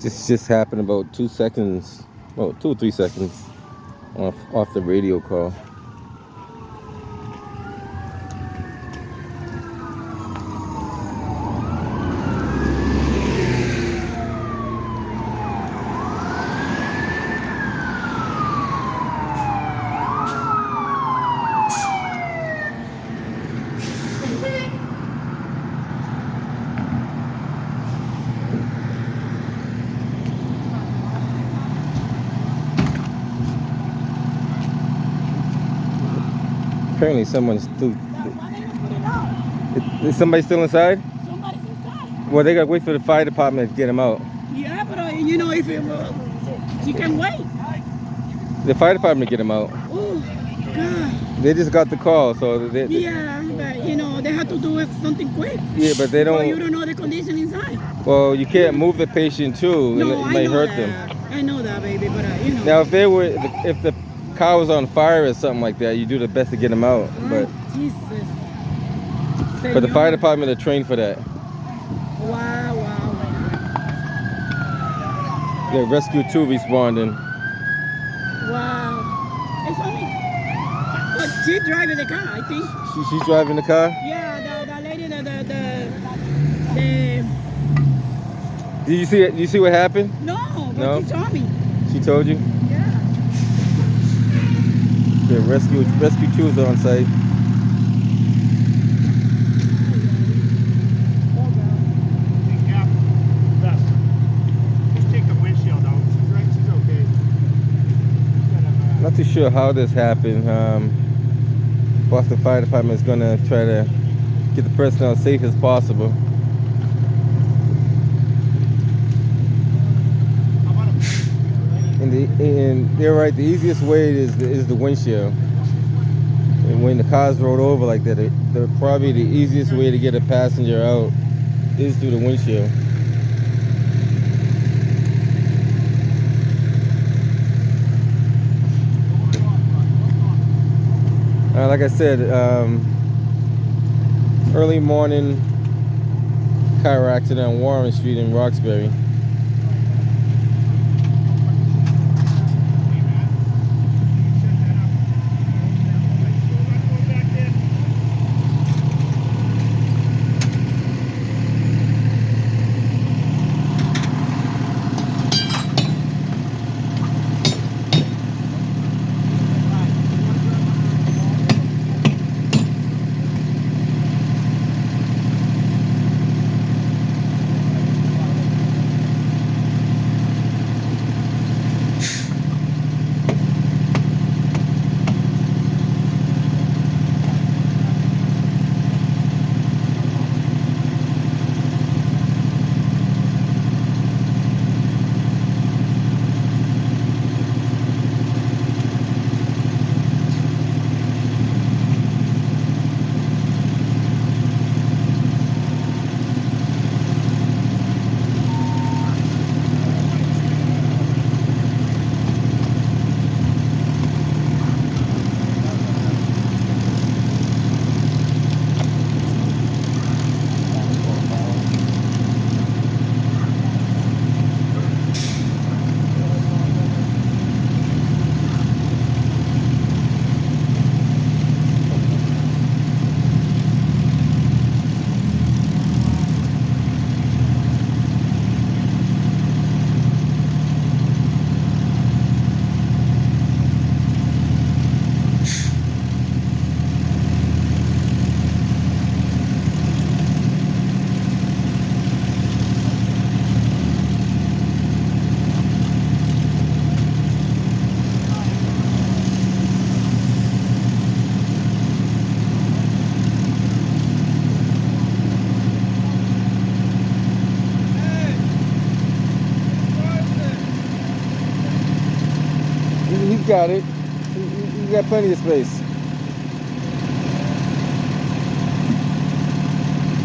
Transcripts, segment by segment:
This just happened about 2 seconds, well, 2 or 3 seconds off the radio call. Apparently, someone's still. Is somebody still inside? Somebody's inside. Well, they gotta wait for the fire department to get them out. Yeah, but if it you can wait. The fire department get them out. Oh, God. They just got the call, so Yeah, but they have to do it something quick. Yeah, but they Well, you don't. don't know the condition inside. Well, you can't move the patient too. No, It I might know hurt that. them. I know that, baby, but Now, if the car was on fire or something like that, you do the best to get them out. But Jesus. the fire Señor. department are trained for that. Wow, wow, Yeah, rescue 2 responding. wow. It's only. But she's driving the car, I think. She's driving the car. Yeah, the lady, the Did you see it? You see what happened? no, but No? she told me. She told you. Yeah. The rescue 2 is on site. Oh, God. Just take the windshield out. She's okay. Not too sure how this happened. Boston Fire Department is gonna try to get the person out safe as possible. And they're right. The easiest way is the windshield. And when the cars rolled over like that, probably the easiest way to get a passenger out is through the windshield. Like I said, early morning car accident on Warren Street in Roxbury. He's got it. He's got plenty of space.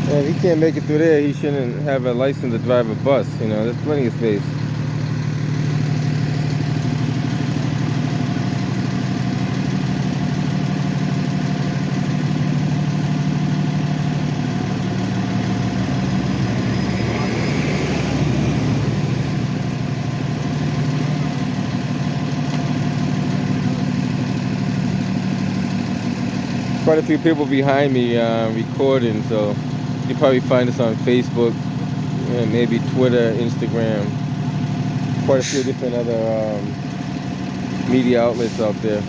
Yeah, if he can't make it through there, he shouldn't have a license to drive a bus. There's plenty of space. quite a few people behind me recording, so you probably find us on Facebook, and maybe Twitter, Instagram, quite a few different other media outlets out there.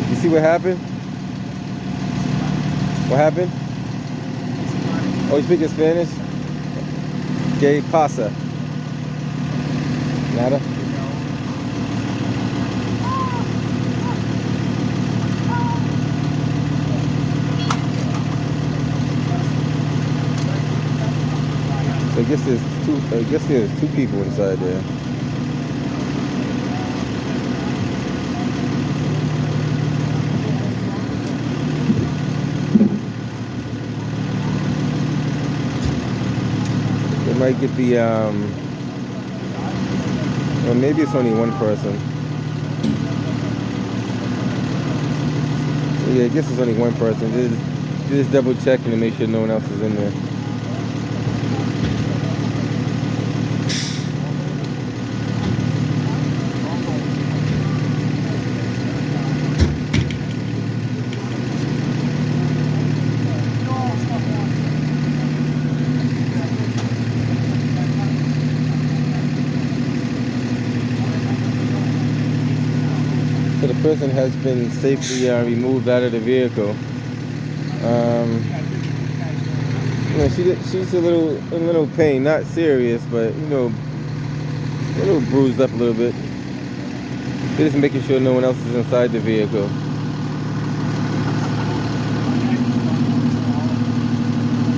You see what happened? What happened? Oh, you speaking Spanish? ¿Qué pasa? Nada? So I guess there's two people inside there. They might get the or maybe it's only one person. Yeah, I guess it's only one person. Just double checking to make sure no one else is in there. So the person has been safely removed out of the vehicle. You know, she's a little pain, not serious, but you know, a little bruised up a little bit. They're just making sure no one else is inside the vehicle.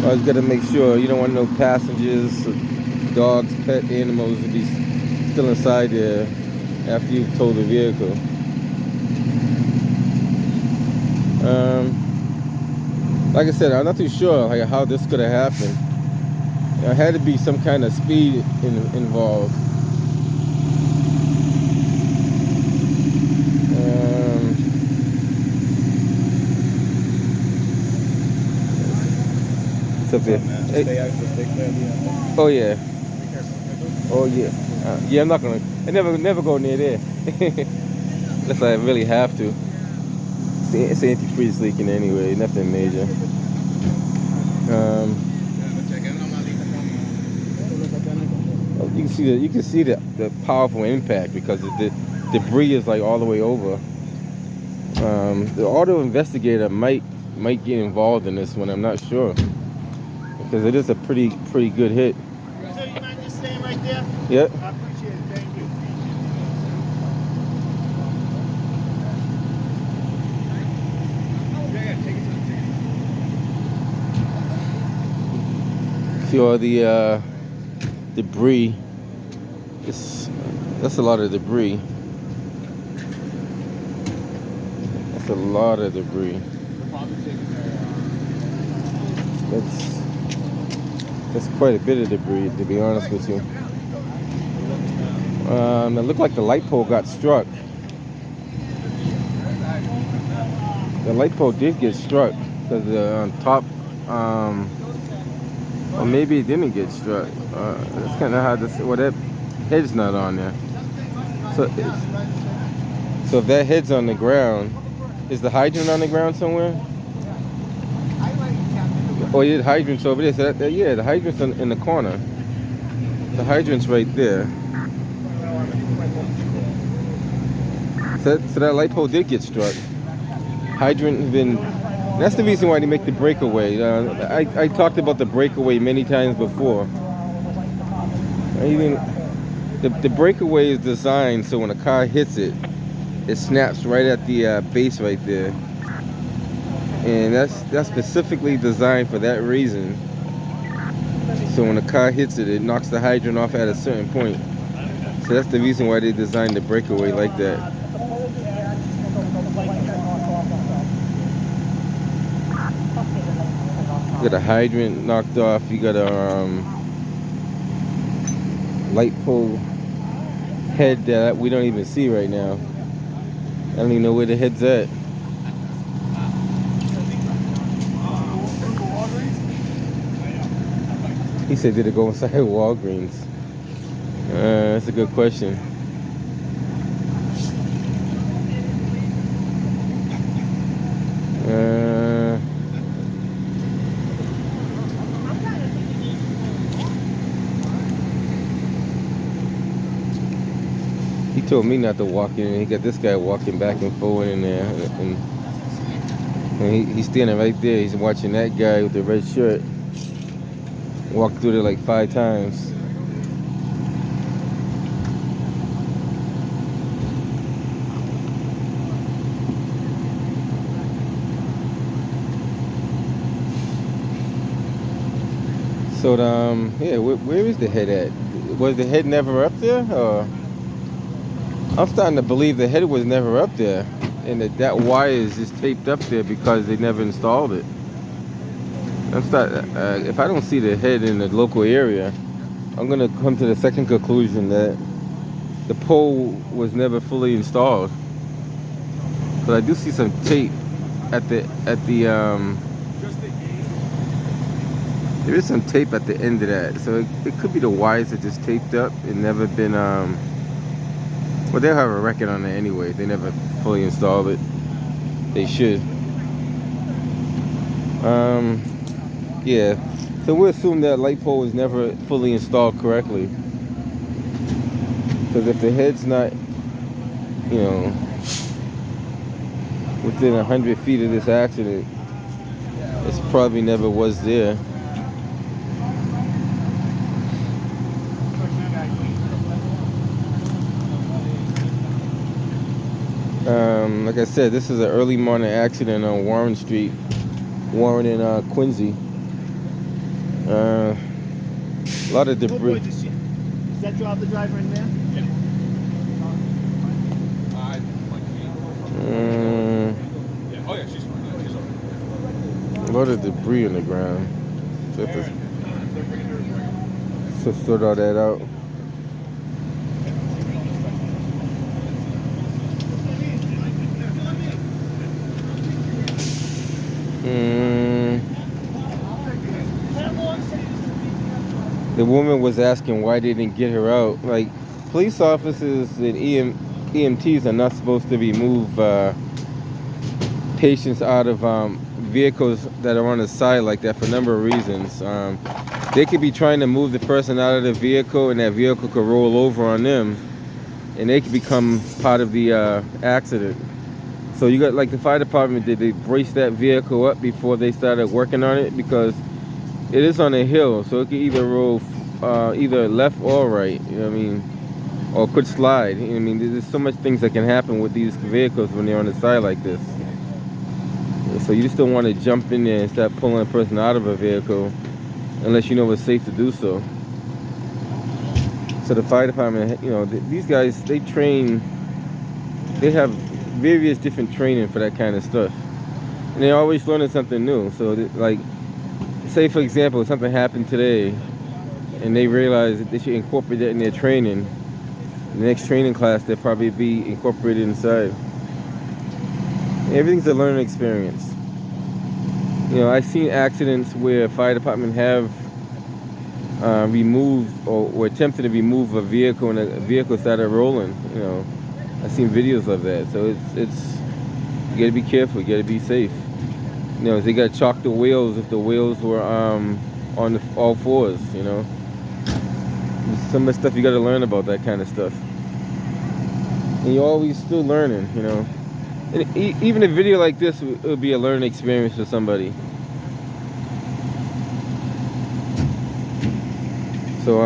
I just gotta make sure you don't want no passengers, dogs, pet animals to be still inside there after you've towed the vehicle. Like I said, I'm not too sure like how this could have happened. There had to be some kind of speed involved. It's up there. Hey. Oh yeah. Oh yeah. Yeah, I'm not gonna. I never go near there unless I really have to. It's antifreeze leaking anyway, nothing major. You can see the powerful impact because the debris is like all the way over. The auto investigator might get involved in this one. I'm not sure because it is a pretty good hit. So you mind just staying right there? Yep. I appreciate it. Thank you. See all the debris. That's a lot of debris. That's a lot of debris. That's quite a bit of debris, to be honest with you. It looked like the light pole got struck. The light pole did get struck because on top. Or maybe it didn't get struck. That's kind of how this. Well, that head's not on there. So if that head's on the ground, is the hydrant on the ground somewhere? Oh, yeah, the hydrant's over there. So yeah, the hydrant's in the corner. The hydrant's right there. So that light pole did get struck. Hydrant has been. That's the reason why they make the breakaway. I talked about the breakaway many times before. Even the breakaway is designed so when a car hits it, it snaps right at the base right there, and that's specifically designed for that reason. So when a car hits it, it knocks the hydrant off at a certain point. So that's the reason why they designed the breakaway like that. You got a hydrant knocked off. You got a light pole head that we don't even see right now. I don't even know where the head's at. He said, did it go inside Walgreens? That's a good question. He told me not to walk in. He got this guy walking back and forward in there, and he's standing right there. He's watching that guy with the red shirt walk through there like 5 times. So, yeah, where is the head at? Was the head never up there? Or I'm starting to believe the head was never up there, and that wire is just taped up there because they never installed it. If I don't see the head in the local area, I'm gonna come to the second conclusion that the pole was never fully installed. But I do see some tape at the there is some tape at the end of that, so it could be the wires that just taped up and never been well, they'll have a record on it anyway. They never fully installed it. They should. Yeah. So we'll assume that light pole was never fully installed correctly. Because if the head's not, you know, within 100 feet of this accident, it's probably never was there. Like I said, this is an early morning accident on Warren Street, Warren and Quincy. A lot of debris. Does that drop the driver in there? Oh yeah, she's fine. She's okay. A lot of debris on the ground. So have to sort all that out. The woman was asking why they didn't get her out. Like, police officers and EMTs are not supposed to remove patients out of vehicles that are on the side like that for a number of reasons. They could be trying to move the person out of the vehicle, and that vehicle could roll over on them, and they could become part of the accident. So you got, like, the fire department, did they brace that vehicle up before they started working on it? Because it is on a hill, so it could either roll either left or right, you know what I mean? Or could slide. You know what I mean? There's so much things that can happen with these vehicles when they're on the side like this. So you just don't want to jump in there and start pulling a person out of a vehicle unless you know it's safe to do so. So the fire department, you know, these guys, they train, they have various different training for that kind of stuff. And they're always learning something new. So, like, say for example, something happened today and they realize that they should incorporate that in their training. The next training class, they'll probably be incorporated inside. Everything's a learning experience. You know, I've seen accidents where fire department have removed or attempted to remove a vehicle and a vehicle started rolling. You know, I've seen videos of that. So it's you gotta be careful. You gotta be safe. You know, they gotta chalk the wheels if the wheels were on all fours. You know, some of the stuff you gotta learn about that kind of stuff. And you're always still learning. You know. And even a video like this would be a learning experience for somebody. So,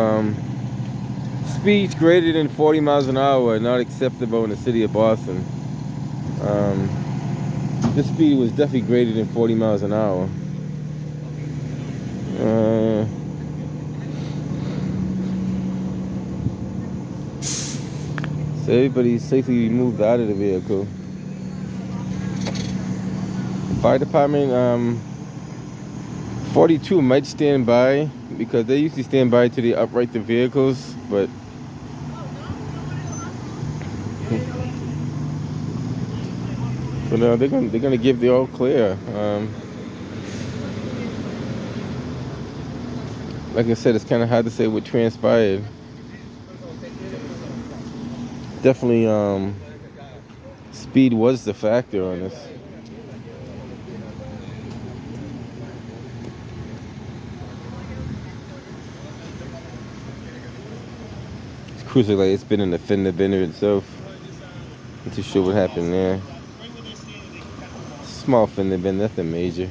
speeds greater than 40 miles an hour are not acceptable in the city of Boston. This speed was definitely greater than 40 miles an hour. So everybody's safely moved out of the vehicle. Fire department 42 might stand by because they usually stand by till they upright the vehicles, but so now they're gonna give the all clear. Like I said, it's kind of hard to say what transpired. Definitely, speed was the factor on this. This cruiser light, it's been in the fender bender itself. Not too sure what happened there. Small fender bender, nothing major.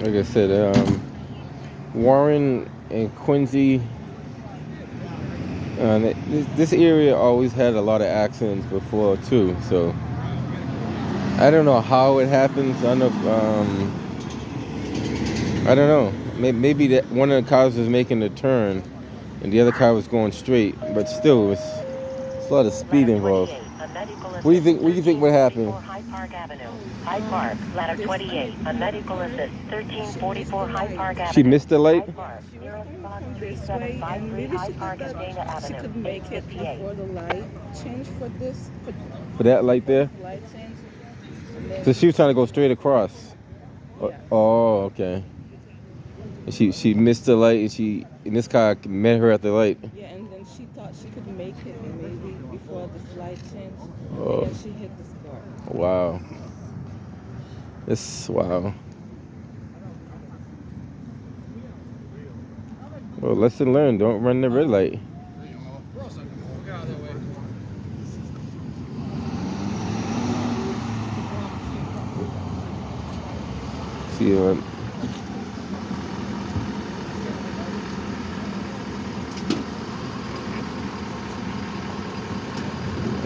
Like I said, Warren and Quincy, this area always had a lot of accidents before too. So I don't know how it happens. I don't know. I don't know. Maybe that one of the cars was making a turn, and the other car was going straight. But still, it's a lot of speed involved. What do you think? What do you think would happen? Hyde Park, ladder 28, a medical assist, 1344 Hyde Park Avenue. She missed the light? Hyde Park, this way, and maybe she could make it before the light change for this. For that light there? Light change. So she was trying to go straight across. Yeah. Oh, okay. And she missed the light, and this car met her at the light. Yeah, and then she thought she could make it maybe before this light changed. Oh. And then she hit this car. Wow. Wow. Well, lesson learned. Don't run the red light. See you.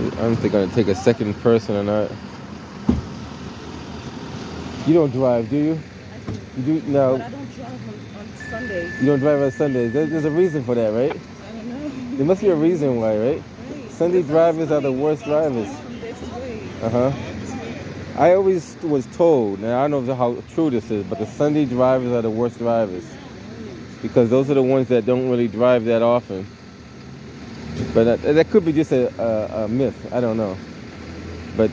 I don't think I'm gonna take a second person or not. You don't drive, do you? You do? No. But I don't drive on Sundays. You don't drive on Sundays. There's a reason for that, right? I don't know. There must be a reason why, right? Sunday drivers are the worst drivers. I always was told, and I don't know how true this is, but the Sunday drivers are the worst drivers because those are the ones that don't really drive that often. But that could be just a myth. I don't know. But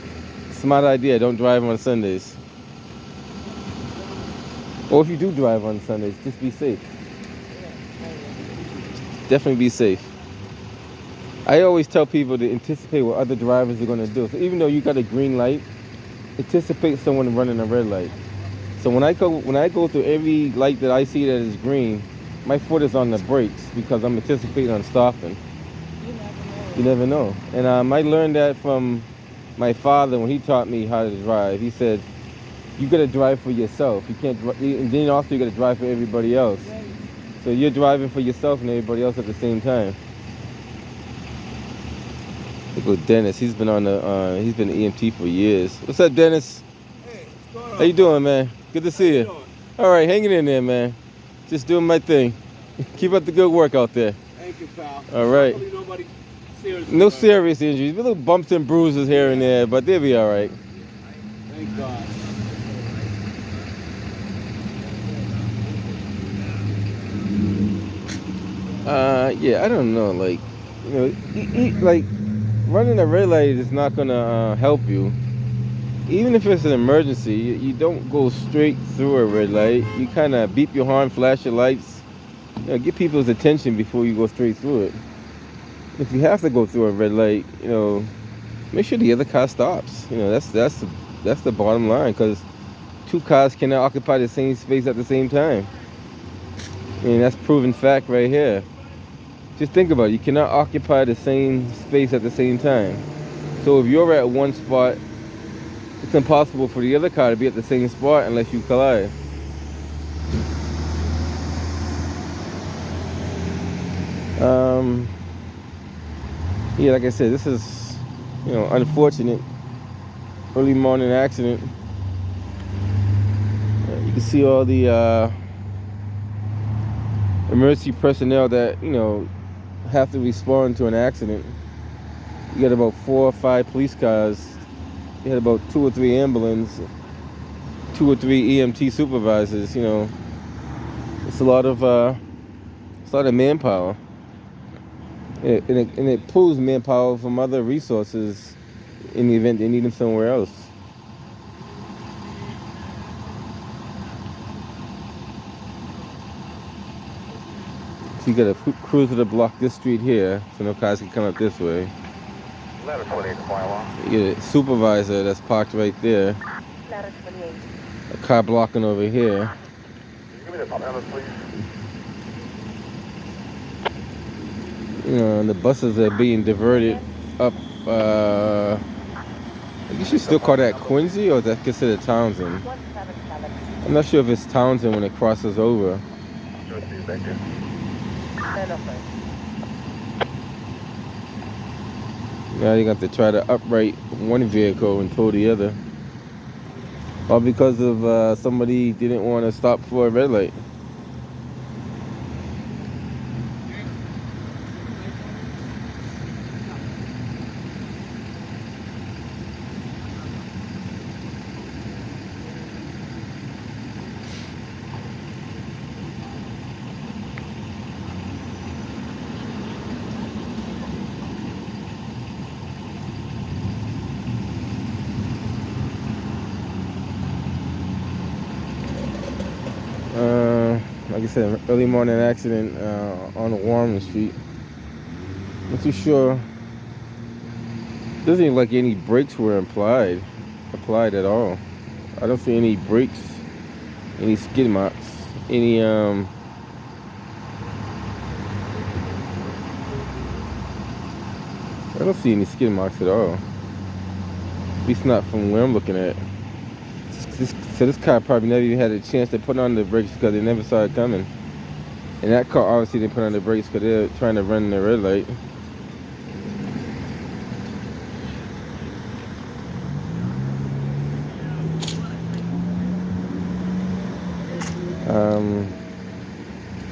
smart idea. Don't drive on Sundays. Or if you do drive on Sundays, just be safe. Definitely be safe. I always tell people to anticipate what other drivers are going to do. So even though you got a green light, anticipate someone running a red light. So when I go through every light that I see that is green, my foot is on the brakes because I'm anticipating on stopping. You never know. And I learned that from my father when he taught me how to drive. He said, you got to drive for yourself. You can't, and then also you got to drive for everybody else. So you're driving for yourself and everybody else at the same time. Look at Dennis. He's been he's been an EMT for years. What's up, Dennis? Hey, what's going on? How you doing, man? Good to see you. All right, hanging in there, man. Just doing my thing. Keep up the good work out there. Thank you, pal. All right. Hopefully nobody serious. No serious injuries. Little bumps and bruises here and there, but they'll be all right. Thank God. Yeah, I don't know. Like, you know, like running a red light is not gonna help you. Even if it's an emergency, you don't go straight through a red light. You kind of beep your horn, flash your lights, you know, get people's attention before you go straight through it. If you have to go through a red light, you know, make sure the other car stops. You know, that's the bottom line, because two cars cannot occupy the same space at the same time. I mean, that's proven fact right here. Just think about it. You cannot occupy the same space at the same time. So if you're at one spot, it's impossible for the other car to be at the same spot unless you collide. Yeah, like I said, this is, you know, unfortunate early morning accident. You can see all the emergency personnel that, you know, have to respond to an accident. You got about 4 or 5 police cars. You had about 2 or 3 ambulance, 2 or 3 EMT supervisors. You know, it's a lot of manpower. And it pulls manpower from other resources in the event they need them somewhere else. So you got a cruiser to block this street here, so no cars can come up this way. Ladder 28 to firewall. You get a supervisor that's parked right there. Ladder 28. A car blocking over here. Give me the top number, please. You know, and the buses are being diverted up. I guess you still call that Quincy, or is that considered Townsend? 177. I'm not sure if it's Townsend when it crosses over. Thank you. Now you got to try to upright one vehicle and tow the other. All because of somebody didn't want to stop for a red light. Like I said, early morning accident on Warren Street. Not too sure. Doesn't look like any brakes were applied at all. I don't see any brakes, any skid marks, any I don't see any skid marks at all. At least not from where I'm looking at. So this car probably never even had a chance to put on the brakes because they never saw it coming. And that car obviously didn't put on the brakes because they're trying to run the red light.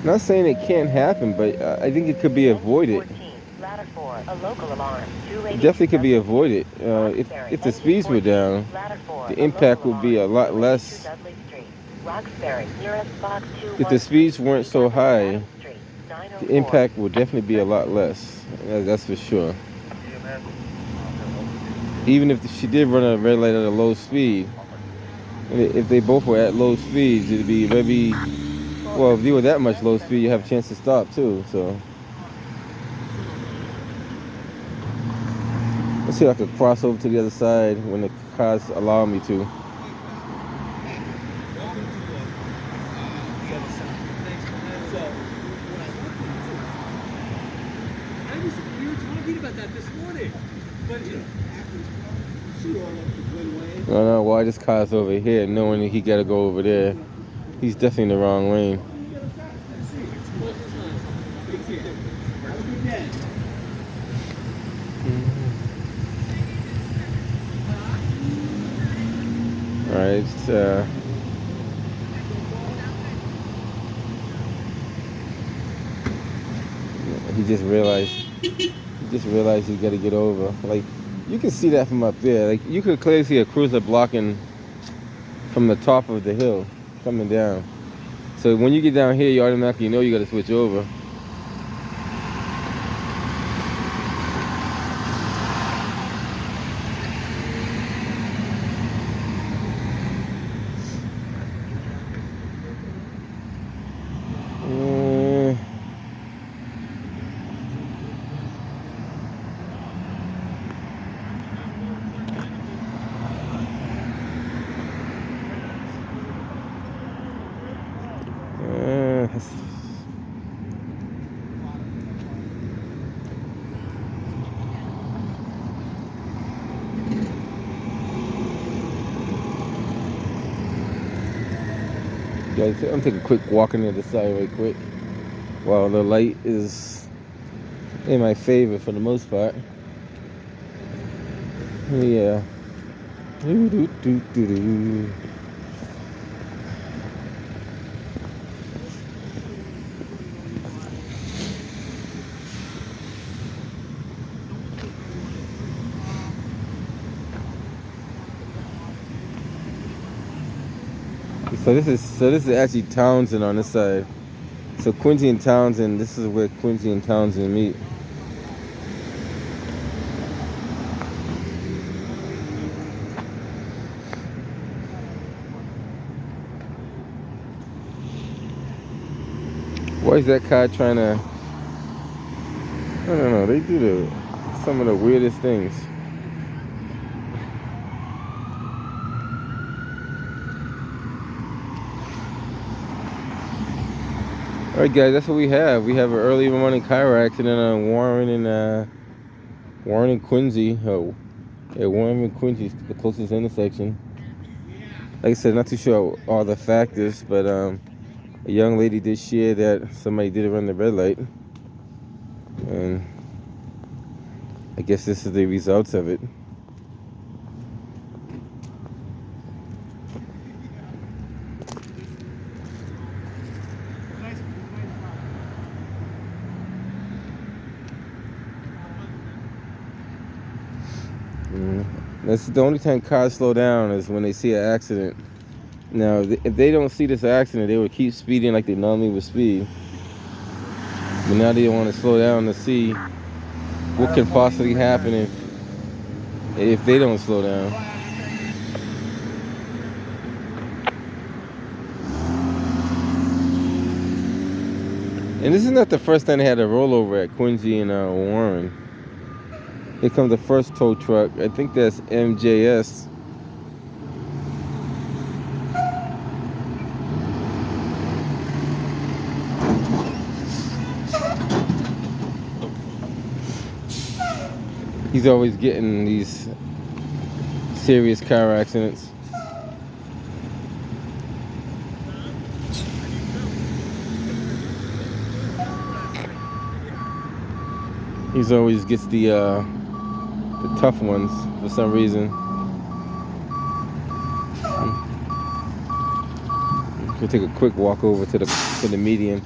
Not saying it can't happen, but I think it could be avoided. 14, ladder 4, a local alarm. It definitely could be avoided. If the speeds were down, the impact would be a lot less. If the speeds weren't so high, the impact would definitely be a lot less. That's for sure. Even if she did run a red light at a low speed, if they both were at low speeds, it'd be maybe, well, if they were that much low speed, you have a chance to stop too. So let's see if I could cross over to the other side when the cars allow me to. We were talking about that this morning, but I don't know why this car's over here, knowing that he got to go over there. He's definitely in the wrong lane. All right, he just realized he got to get over. Like, you can see that from up there. Like, you could clearly see a cruiser blocking from the top of the hill coming down. So when you get down here, you automatically know you got to switch over. I'm taking a quick walk into the side right quick while the light is in my favor for the most part. Yeah. So this is actually Townsend on this side. So Quincy and Townsend, this is where Quincy and Townsend meet. Why is that car trying to? I don't know. They do some of the weirdest things. All right, guys, that's what we have. We have an early morning car accident on Warren and Quincy. Oh, yeah, Warren and Quincy, the closest intersection. Like I said, not too sure all the factors, but a young lady did share that somebody did run the red light, and I guess this is the results of it. That's the only time cars slow down is when they see an accident. Now, if they don't see this accident, they would keep speeding like they normally would speed. But now they want to slow down to see what can possibly happen if they don't slow down. And this is not the first time they had a rollover at Quincy and Warren. Here comes the first tow truck. I think that's MJS. He's always getting these serious car accidents. He's always gets the tough ones for some reason. We'll take a quick walk over to the median.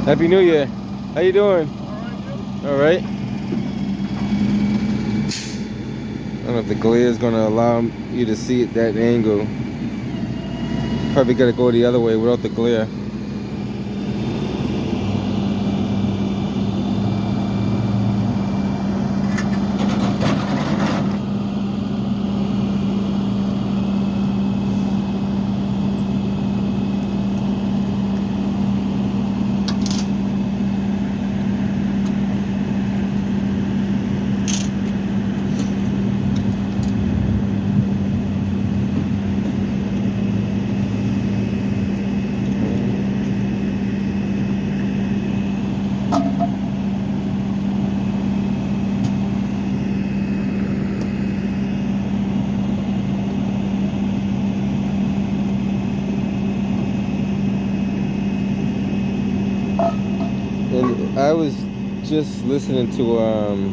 Happy New Year. How you doing? All right. I don't know if the glare is going to allow you to see it that angle. Probably got to go the other way without the glare. And I was just listening to I'm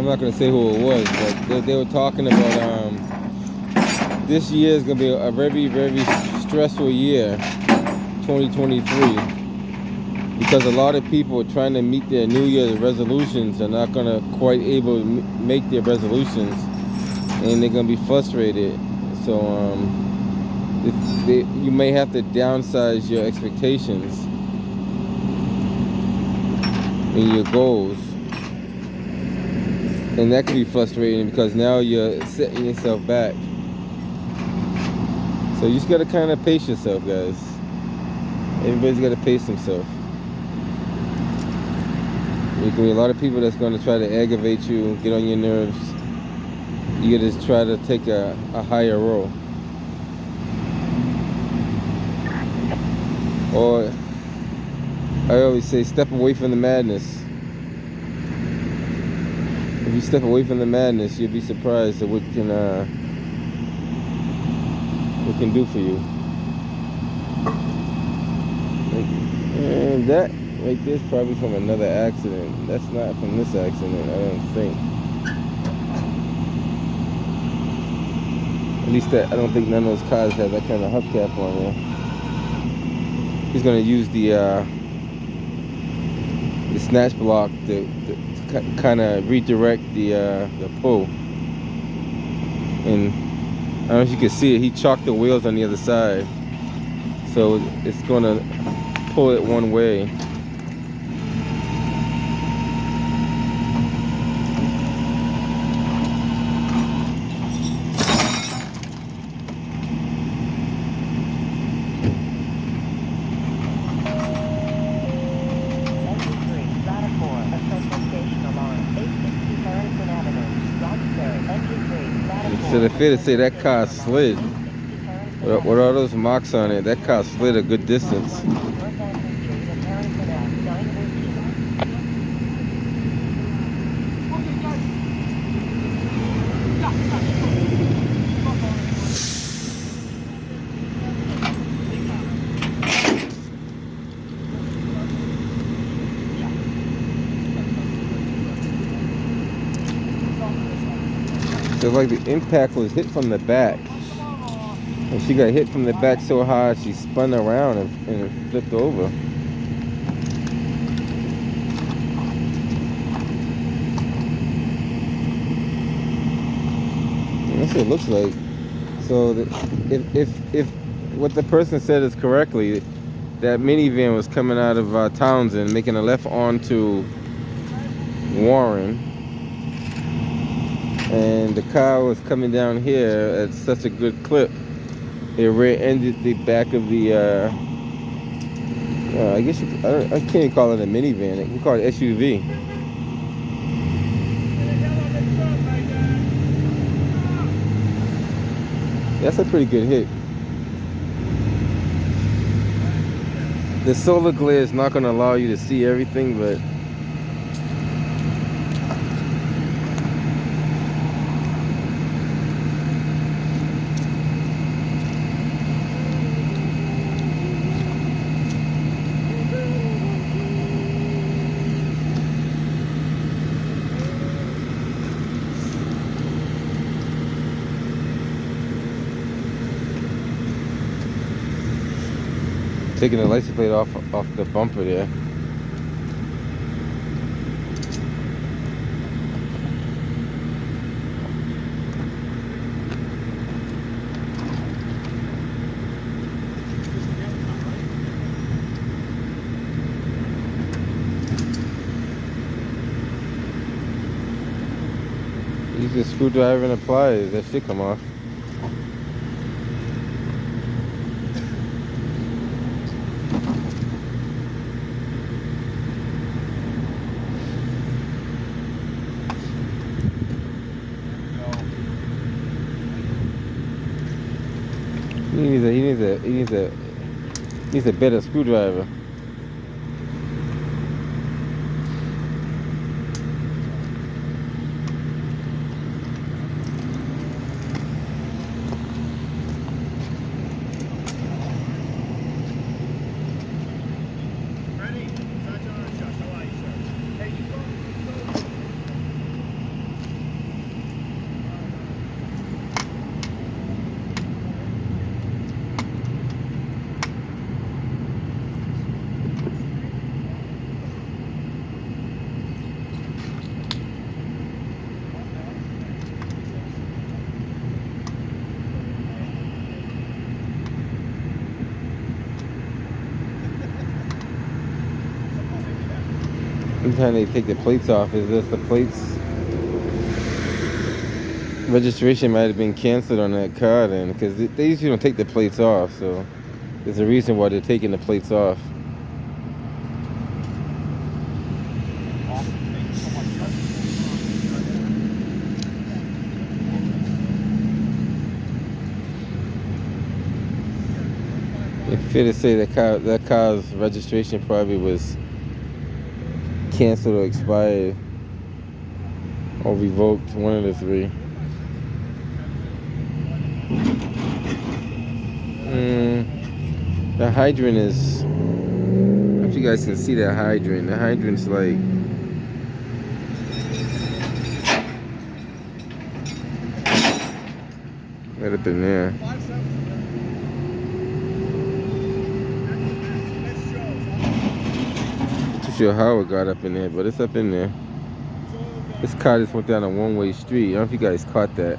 not gonna say who it was, but they were talking about this year is gonna be a very, very stressful year, 2023, because a lot of people are trying to meet their New Year's resolutions are not gonna quite able to make their resolutions, and they're gonna be frustrated. So you may have to downsize your expectations and your goals, and that can be frustrating because now you're setting yourself back. So you just gotta kind of pace yourself, guys. Everybody's gotta pace themselves. There can be a lot of people that's gonna try to aggravate you, get on your nerves. You gotta just try to take a higher role. Or I always say, step away from the madness. If you step away from the madness, you'll be surprised at what can do for you. And that right there is probably from another accident. That's not from this accident, I don't think. At least that I don't think none of those cars have that kind of hubcap on there. He's gonna use the snatch block to kind of redirect the pull. And I don't know if you can see it. He chalked the wheels on the other side, so it's gonna pull it one way. So the fair to say that car slid. With all those marks on it, that car slid a good distance. So like the impact was hit from the back. And she got hit from the back so hard she spun around and flipped over. And that's what it looks like. So if what the person said is correctly, that minivan was coming out of Townsend, making a left onto Warren. And the car was coming down here at such a good clip, it rear-ended the back of the, I guess I can't even call it a minivan. We call it SUV. That's a pretty good hit. The solar glare is not going to allow you to see everything, but taking the license plate off the bumper there. Use the screwdriver and pliers, that should come off. He needs a better screwdriver. Anytime they take the plates off, is this the plates? Registration might have been canceled on that car then, because they usually don't take the plates off, so there's a reason why they're taking the plates off. It's fair to say that car's registration probably was canceled or expired or revoked, one of the three. The hydrant is, I don't know if you guys can see that hydrant. The hydrant's like, Right up in there. Not too sure how it got up in there, but it's up in there. This car just went down a one-way street. I don't know if you guys caught that.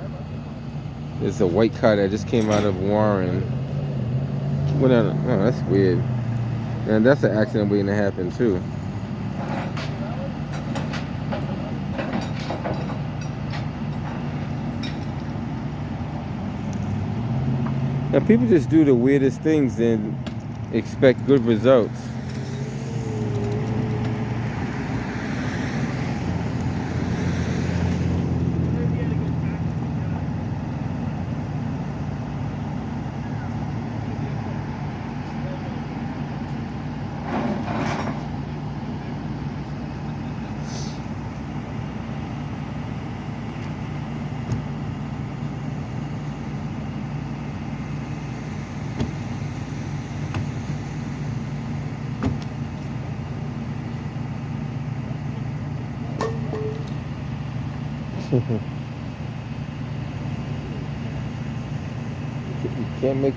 There's a white car that just came out of Warren. Went down, oh, that's weird. And that's an accident waiting to happen too. Now people just do the weirdest things and expect good results.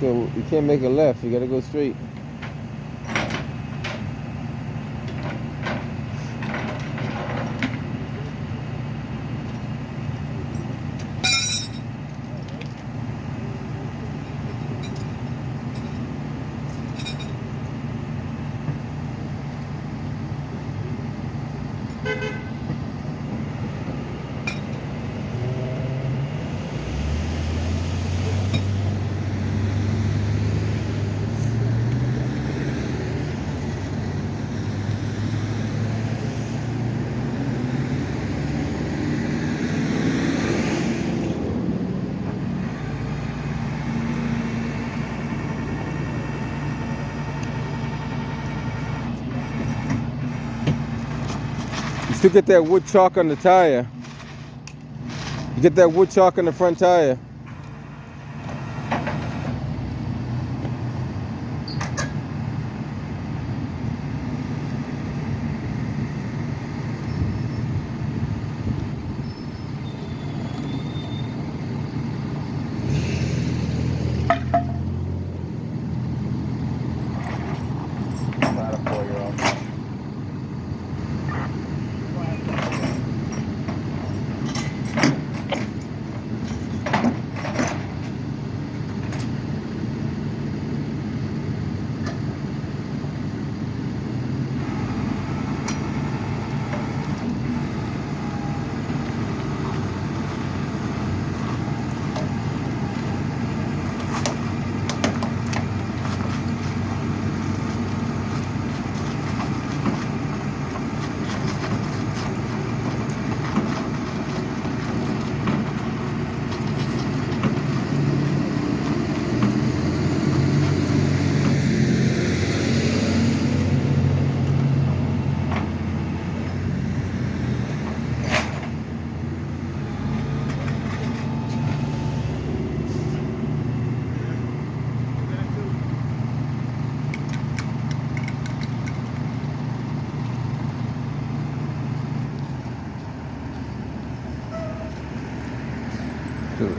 You can't make a left. You gotta go straight. You still get that wood chalk on the tire. You get that wood chalk on the front tire.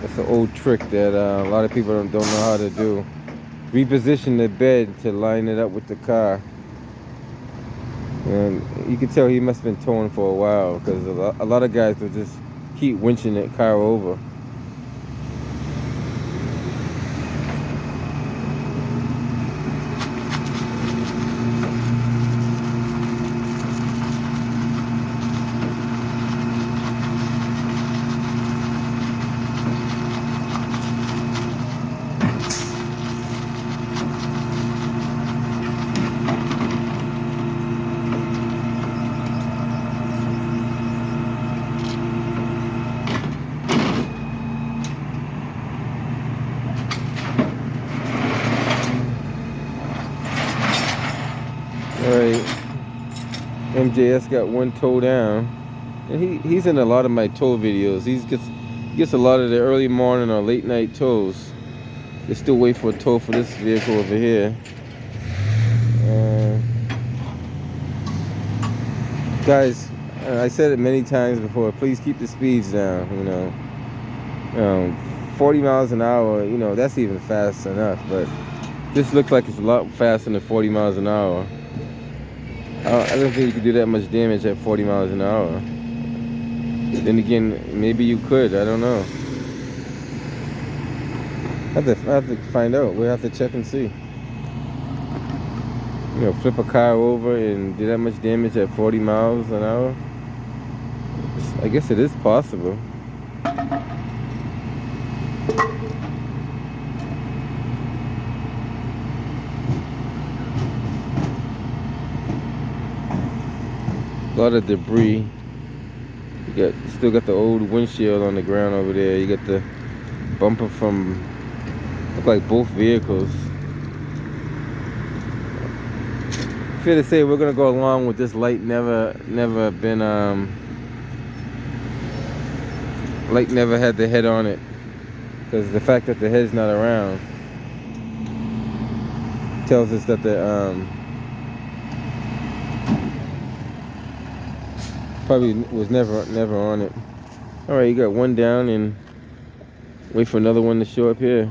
It's an old trick that a lot of people don't know how to do. Reposition the bed to line it up with the car. And you can tell he must have been towing for a while, because a lot of guys will just keep winching that car over. Alright, MJS got one tow down, and he's in a lot of my tow videos. He gets a lot of the early morning or late night tows. They still wait for a tow for this vehicle over here. Guys, I said it many times before, please keep the speeds down, you know. 40 miles an hour, you know, that's even fast enough, but this looks like it's a lot faster than 40 miles an hour. I don't think you could do that much damage at 40 miles an hour. Then again, maybe you could, I don't know. I have to find out. We'll have to check and see. You know, flip a car over and do that much damage at 40 miles an hour? I guess it is possible. A lot of debris. You still got the old windshield on the ground over there. You got the bumper from, look like both vehicles. Fair to say, we're gonna go along with this light never been light never had the head on it, because the fact that the head's not around tells us that the probably was never on it. All right, you got one down and wait for another one to show up here.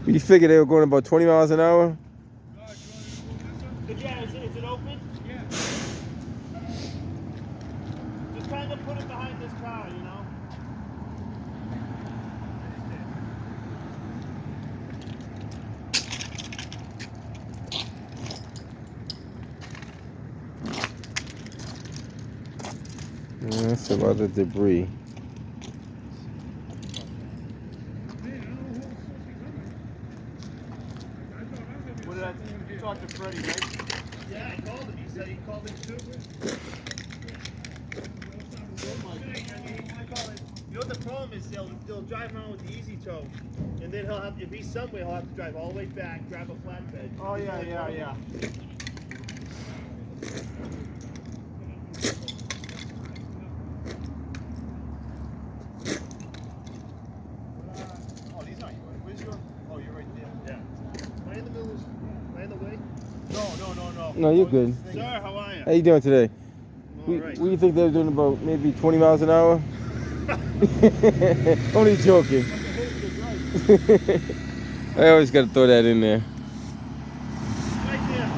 You figure they were going about 20 miles an hour? Yeah, is it open? Yeah. Just kind of put it behind this car, you know? That's a lot of debris. What did I talk to Freddie, right? Yeah, I called him. He said he called him too. You know what the problem is? They'll drive around with the easy tow, and then he'll have, if he's somewhere, he'll have to drive all the way back, grab a flatbed. Oh yeah, yeah. Oh, these aren't yours. Where's your? Oh, you're right there. Yeah. Am I in the middle? Am I in the way? No. No, you're good. Sir, how are you? How you doing today? All right. What do you think they're doing, about maybe 20 miles an hour? Only joking. I always got to throw that in there. Right there.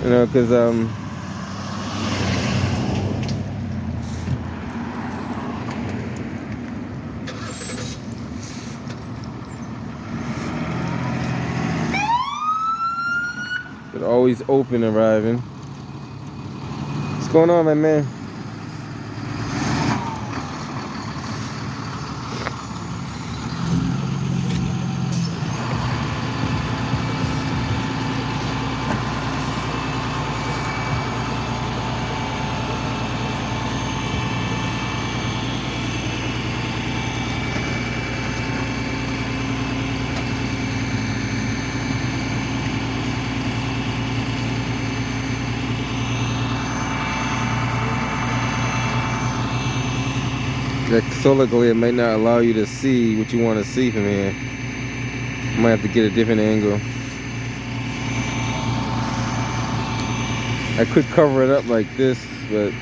You know, because they're always open arriving. What's going on, my man? That solar glare might not allow you to see what you want to see from here. You might have to get a different angle. I could cover it up like this, but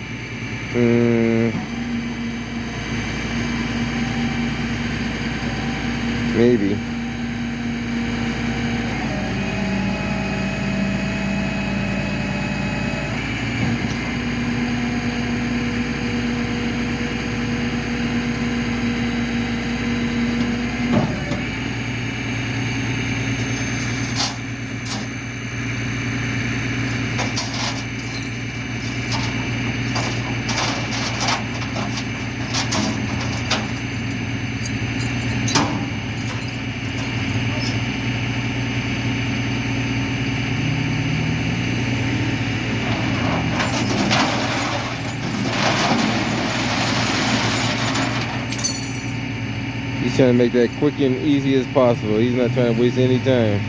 maybe. He's trying to make that quick and easy as possible. He's not trying to waste any time.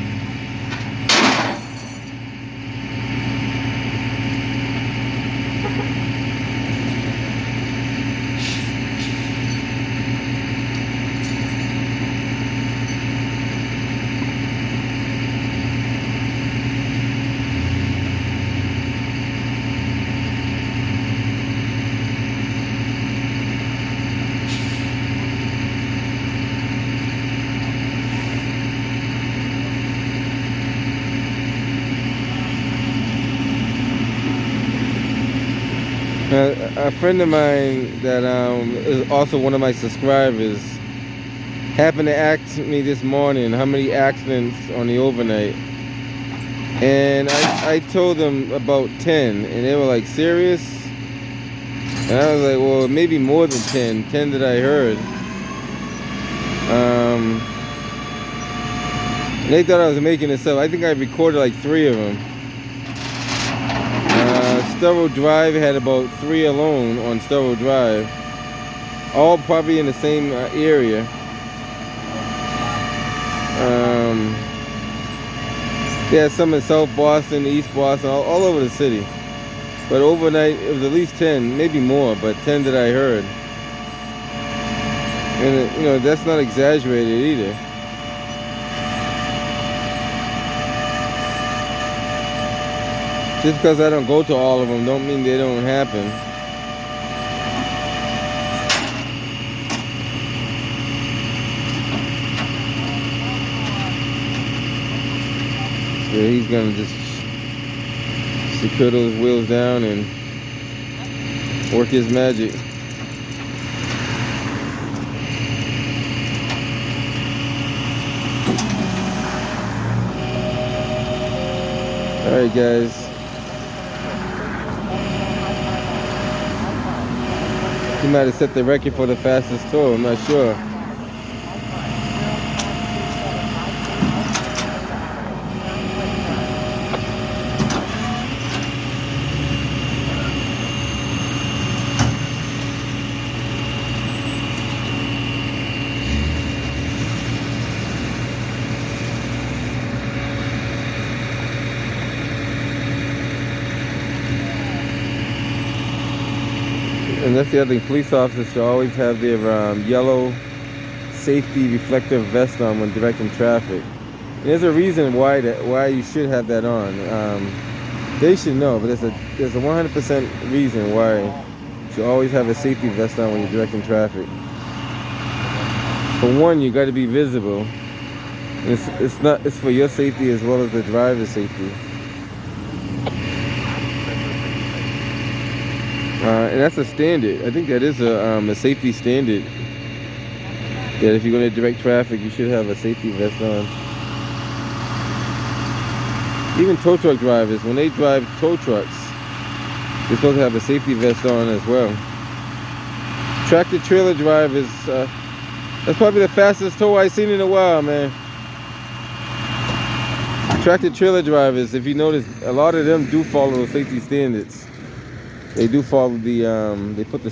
A friend of mine that is also one of my subscribers happened to ask me this morning how many accidents on the overnight, and I told them about 10, and they were like, serious? And I was like, well, maybe more than 10 that I heard. They thought I was making this up. I think I recorded like 3 of them. Stereo Drive had about 3 alone on Stereo Drive, all probably in the same area. They had some in South Boston, East Boston, all over the city. But overnight, it was at least 10, maybe more, but 10 that I heard. And you know, that's not exaggerated either. Just because I don't go to all of them don't mean they don't happen. So he's gonna just secure those wheels down and work his magic. Alright guys. He might have set the record for the fastest tow, I'm not sure. And that's the other thing, police officers should always have their yellow safety reflective vest on when directing traffic. And there's a reason why you should have that on. They should know, but there's a 100% reason why you should always have a safety vest on when you're directing traffic. For one, you got to be visible. And it's for your safety as well as the driver's safety. And that's a standard. I think that is a safety standard. That if you're going to direct traffic, you should have a safety vest on. Even tow truck drivers, when they drive tow trucks, they're supposed to have a safety vest on as well. Tractor trailer drivers, that's probably the fastest tow I've seen in a while, man. Tractor trailer drivers, if you notice, a lot of them do follow those safety standards. They do follow the, they put the,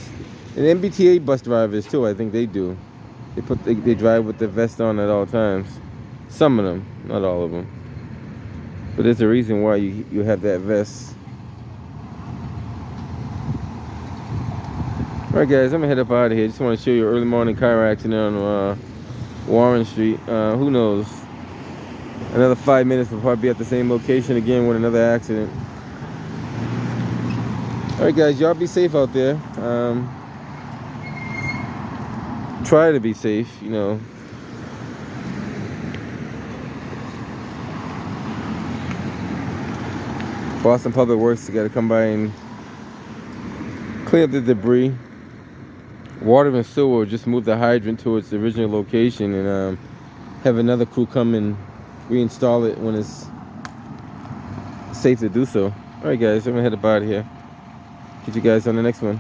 and MBTA bus drivers too, I think they do. They drive with the vest on at all times. Some of them, not all of them. But there's a reason why you have that vest. Alright guys, I'm gonna head up out of here. Just want to show you an early morning car accident on Warren Street. Who knows? Another 5 minutes, we'll probably be at the same location again with another accident. Alright guys, y'all be safe out there. Try to be safe, you know. Boston Public Works got to come by and clean up the debris. Water and Sewer just moved the hydrant to its original location and have another crew come and reinstall it when it's safe to do so. Alright guys, I'm gonna head up out of here. Catch you guys on the next one.